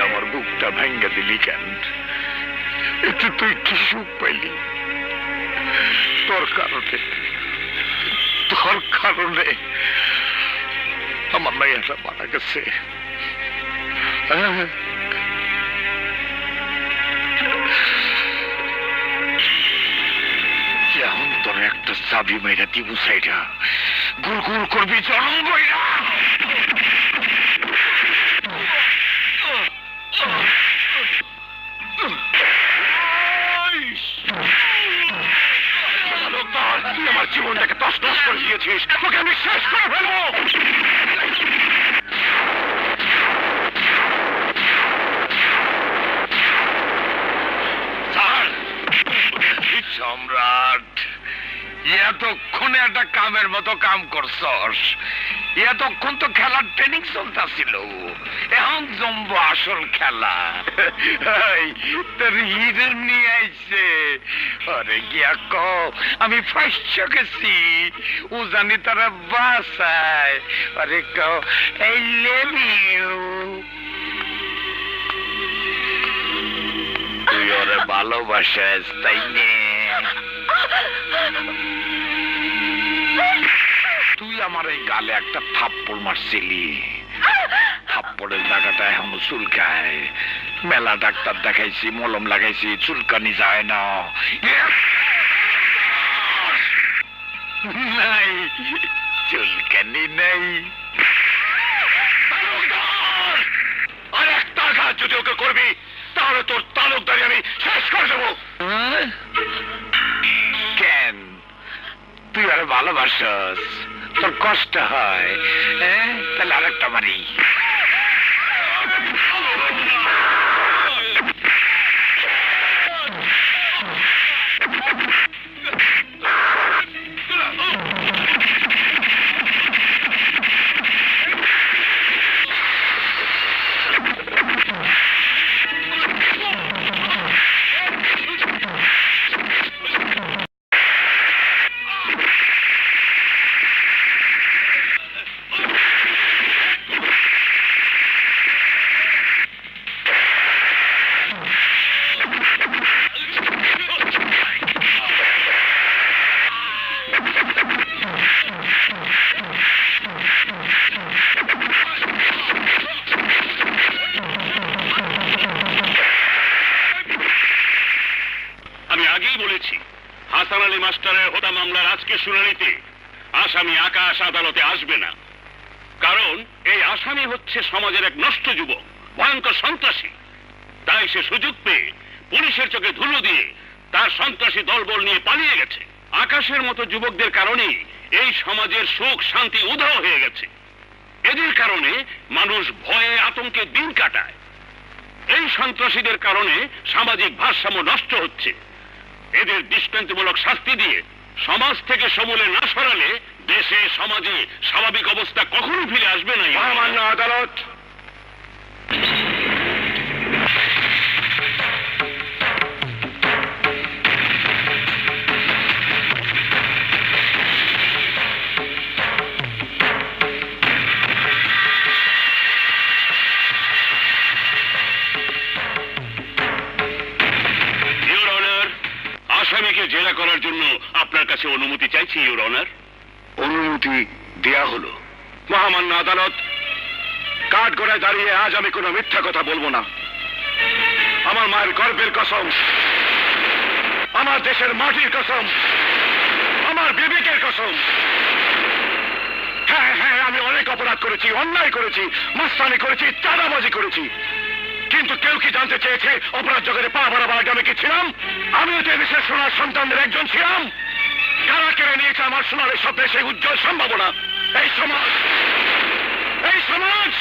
আমার বুকটা ভেঙ্গে দিলি কেন? এতে তুই কি সুখ পাইলি? তোর কারণে আমার মাইয়াটা মারা গেছে। এখন তোর একটা চাবি মেয়েরা দিবু সাইডা গুড় গুড় করবি জরম বইরা। আমার জীবনটাকে তস তস করে দিয়েছিস, তোকে আমি শেষ করে ফেলবো। সম্রাট, এতক্ষণে একটা কামের মতো কাম করছস। এতক্ষণ তো খেলার ট্রেনিং চলতেছিল, এখন জমবো আসল খেলা। তোর হিরো নিয়ে আইছে। আরে গিয়া কো আমি ফাঁসে গেছি, ও জানি তারা বাসায়। আরে কো আই লাভ ইউ। তুই ওরে ভালোবাসিস তাই নে? তুই আমার এই গালে একটা থাপ্পড় মারছিলি, থাপ্পড়ের জায়গাটা এখনো চুলকায়। মেলা ডাক্তার দেখাইছি, মলম লাগাইছি, চুলকানি যায় না। নাই, চুলকানি নাই। আর একটা আঘাত যদি ওকে করবি তাহলে তোর তালুকদারি আমি শেষ করে দেবো। কেন? তুই আর ভালোবাসস, তোর কষ্ট হয়, তাহলে আরেকটা মারি। হাসান আলী মাস্টারের হত্যা মামলার আজকে শুনানিতে আসামি আকাশ আদালতে আসবে না। কারণ এই আসামি হচ্ছে সমাজের এক নষ্ট যুবক, ভয়ঙ্কর সন্ত্রাসী। তাই সে সুযোগ পেয়ে পুলিশের চোখে ধুলো দিয়ে তার সন্ত্রাসী দলবল নিয়ে পালিয়ে গেছে। আকাশের মতো যুবকদের কারণেই এই সমাজের সুখ শান্তি উধাও হয়ে গেছে। এদের কারণে মানুষ ভয়ে আতঙ্কে দিন কাটায়। এই সন্ত্রাসীদের কারণে সামাজিক ভারসাম্য নষ্ট হচ্ছে। এদের দৃষ্টান্তমূলক শাস্তি দিয়ে সমাজ থেকে সমূলে না সরালে দেশে সমাজে স্বাভাবিক অবস্থা কখনো ফিরে আসবে না। মহামান্য আদালত, আসামিকে জেরা করার জন্য আপনার কাছে অনুমতি চাইছি ইউর অনার। অনুমতি দেয়া হলো। মহামান্য আদালত, কাঠগড়ায় দাঁড়িয়ে আজ আমি কোনো মিথ্যা কথা বলবো না। আমার মায়ের গর্বের কসম, আমার দেশের মাটির কসম, আমার বিবেকের কসম। হ্যাঁ হ্যাঁ, আমি অনেক অপরাধ করেছি, অন্যায় করেছি, মাস্তানি করেছি, চাঁদাবাজি করেছি। কিন্তু কেউ কি জানতে চেয়েছে অপরাধ জগতে পা বাড়াবার আগে আমি কি ছিলাম? আমিও তো দেশের সোনার সন্তানদের একজন ছিলাম। কারা কেড়ে নিয়েছে আমার সোনার স্বপ্নে সেই উজ্জ্বল সম্ভাবনা? এই সমাজ, এই সমাজ,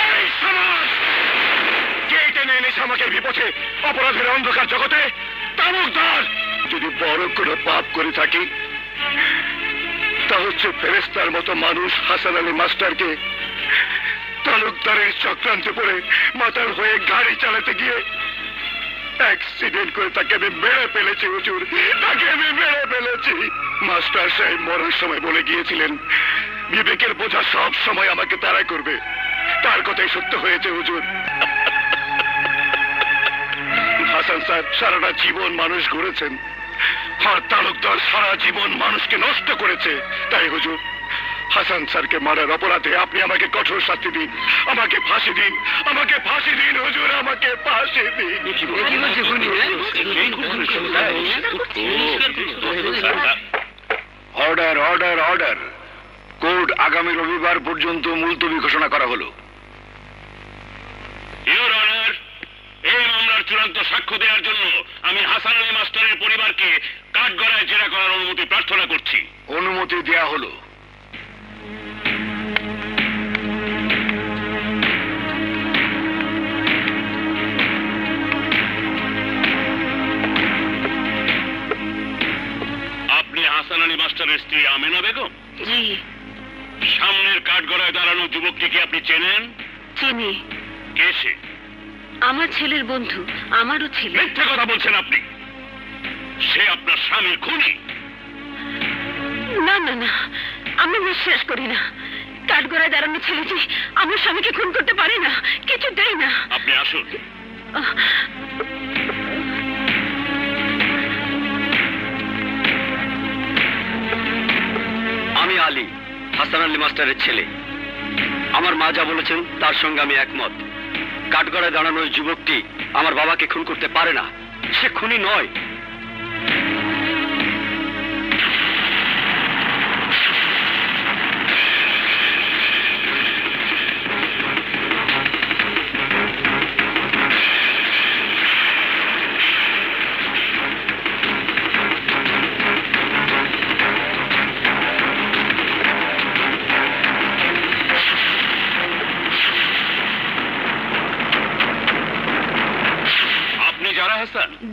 এই সমাজ কে টেনে এনেছে আমাকে বিপথে, অপরাধের অন্ধকার জগতে? তালুকদার, যদি বড় কোনো পাপ করে থাকি তা হচ্ছে ফেরেশতার মতো মানুষ হাসান আলী মাস্টারকে তালুকদারের চক্রান্তে পড়ে মাতাল হয়ে গাড়ি চালাতে গিয়ে অ্যাক্সিডেন্ট করে তাকে আমি মেরে ফেলেছি। হুজুর, তাকে আমি মেরে ফেলেছি। মাস্টার সাহেব মরার সময় বলে গিয়েছিলেন বিবেকের বোঝা সব সময় আমাকে তাড়া করবে। তার কথাই সত্য হয়েছে হুজুর। হাসান স্যার সারাটা জীবন মানুষ গড়েছেন, আর তালুকদার সারা জীবন মানুষকে নষ্ট করেছে। তাই হুজুর, হাসান স্যারকে মারার অপরাধে আপনি আমাকে কঠোর শাস্তি দিন, আমাকে ফাঁসি দিন, আমাকে ফাঁসি দিন হুজুর, আমাকে ফাঁসি দিন। Order order order. কোর্ট আগামী রবিবার পর্যন্ত মুলতবি ঘোষণা করা হলো। ইওর অনার, এই মামলার চূড়ান্ত সাক্ষ্য দেওয়ার জন্য আমি হাসান আলী মাস্টারের পরিবারকে কাঠগড়ায় জেরা করার অনুমতি প্রার্থনা করছি। অনুমতি দেয়া হলো। আপনি হাসান আলী মাস্টারের স্ত্রী আমেনা বেগম? জি। সামনের কাঠগড়ায় দাঁড়ানো যুবকটিকে আপনি চেনেন? চিনি। কে সে? আমার ছেলের বন্ধু, আমারও ছেলে। মিথ্যে কথা বলছেন আপনি। সে আপনার স্বামীর খুনি। না না না, আমি বিশ্বাস করি না। কাঠগড়ায় দাঁড়ানো ছেলেটি আমার স্বামীকে খুন করতে পারে না, কিছুতেই না। আপনি আসুন। আমি আলী, হাসান আলী মাস্টারের ছেলে। আমার মা যা বলেছেন তার সঙ্গে আমি একমত। কাঠগড়ায় দাঁড়ানো ওই যুবকটি আমার বাবাকে খুন করতে পারে না, সে খুনি নয়।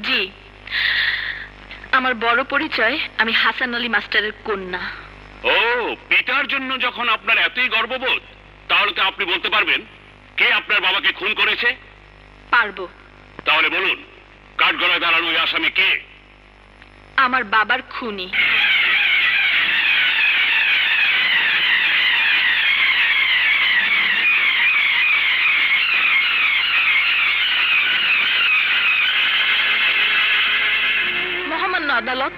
জি, আমার বড় পরিচয়, আমি হাসান আলী মাস্টারের কন্যা। ও, পিতার জন্য যখন আপনার এতই গর্ববোধ, তাহলে তো আপনি বলতে পারবেন কে আপনার বাবাকে খুন করেছে? পারবো। তাহলে বলুন, কাঠগড়ায় দাঁড়ানো ওই আসামি কে? আমার বাবার খুনি। আদালত,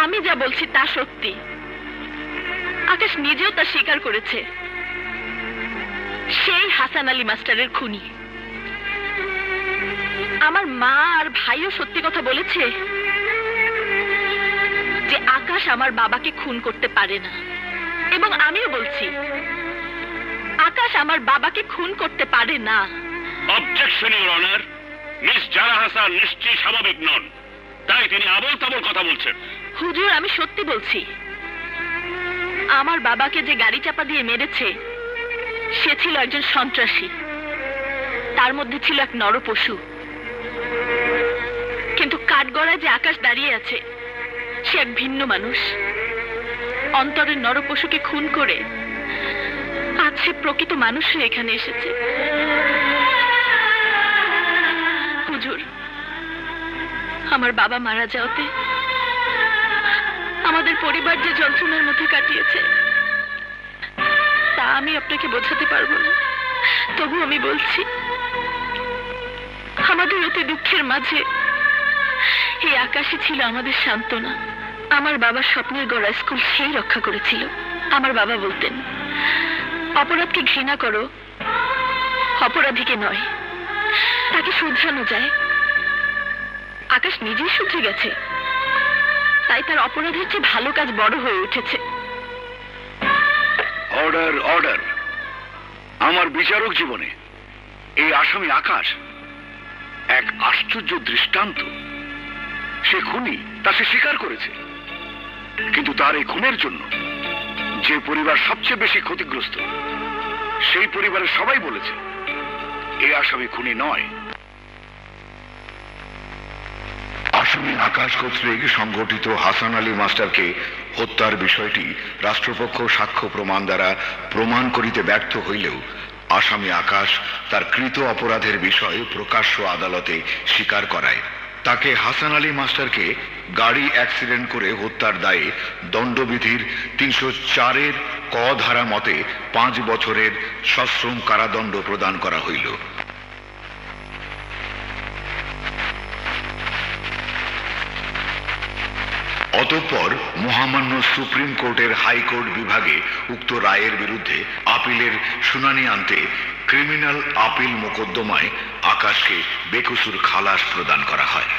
আমি যা বলছি তা সত্যি। আকাশ নিজেও তা স্বীকার করেছে, সেই হাসান আলী মাস্টারের খুনি। আমার মা আর ভাইও সত্যি কথা বলেছে যে আকাশ আমার বাবাকে খুন করতে পারে না, এবং আমিও বলছি আকাশ আমার বাবাকে খুন করতে পারে না। অবজেকশন ইওর অনার, মিস জারা হাসান নিশ্চয়ই স্বাভাবিক নন, তাই তিনি আবল তাবল কথা বলছেন। হুজুর, আমি সত্যি বলছি। আমার বাবাকে যে গাড়ি চাপা দিয়ে মেরেছে সে ছিল একজন সন্ত্রাসী, তার মধ্যে ছিল এক নরপশু। কিন্তু কাঠগড়ায় যে আকাশ দাঁড়িয়ে আছে সে এক ভিন্ন মানুষ। অন্তরের নরপশুকে খুন করে আজ সে প্রকৃত মানুষ হয়ে এখানে এসেছে। হুজুর, আমার বাবা মারা যাওয়াতে আমাদের পরিবার যে যন্ত্রণার মধ্যে কাটিয়েছে তা আমি আপনাকে বোঝাতে পারবো না। তবু আমি বলছি, আমাদের অতি দুঃখের মাঝে এই আকাশই ছিল আমাদের সান্ত্বনা। আমার বাবার স্বপ্নের গড়া স্কুল সেই রক্ষা করেছিল। আমার বাবা বলতেন, অপরাধকে ঘৃণা করো, অপরাধীকে নয়। তাকে শুধরানো যায়। আকাশ নিজেই শুধরে গেছে, তাই তার অপরাধের চেয়ে ভালো কাজ বড় হয়ে উঠেছে। Order order. আমার বিচারক জীবনে এই আসামি আকাশ এক আশ্চর্য দৃষ্টান্ত। সে খুনি, তা সে স্বীকার করেছে। কিন্তু তার এই খুনের জন্য যে পরিবার সবচেয়ে বেশি ক্ষতিগ্রস্ত, সেই পরিবারের সবাই বলেছে এই আসামি খুনি নয়। আসামি আকাশ কর্তৃক সংগঠিত হাসান আলী মাস্টারকে হত্যার বিষয়টি রাষ্ট্রপক্ষ সাক্ষ্য প্রমাণ দ্বারা প্রমাণ করিতে ব্যর্থ হইলেও আসামি আকাশ তার কৃত অপরাধের বিষয় প্রকাশ্য আদালতে স্বীকার করায়। তাকে হাসান আলী মাস্টারকে গাড়ি অ্যাক্সিডেন্ট করে হত্যার দায়ে দণ্ডবিধির 304-এর ক ধারা মতে 5 বছরের সশ্রম কারাদণ্ড প্রদান করা হইল। অতঃপর মহামান্য সুপ্রিম কোর্টের হাইকোর্ট বিভাগে উক্ত রায়ের বিরুদ্ধে আপিলের শুনানি আনতে ক্রিমিনাল আপিল মোকদ্দমায় আকাশকে বেকসুর খালাস প্রদান করা হয়।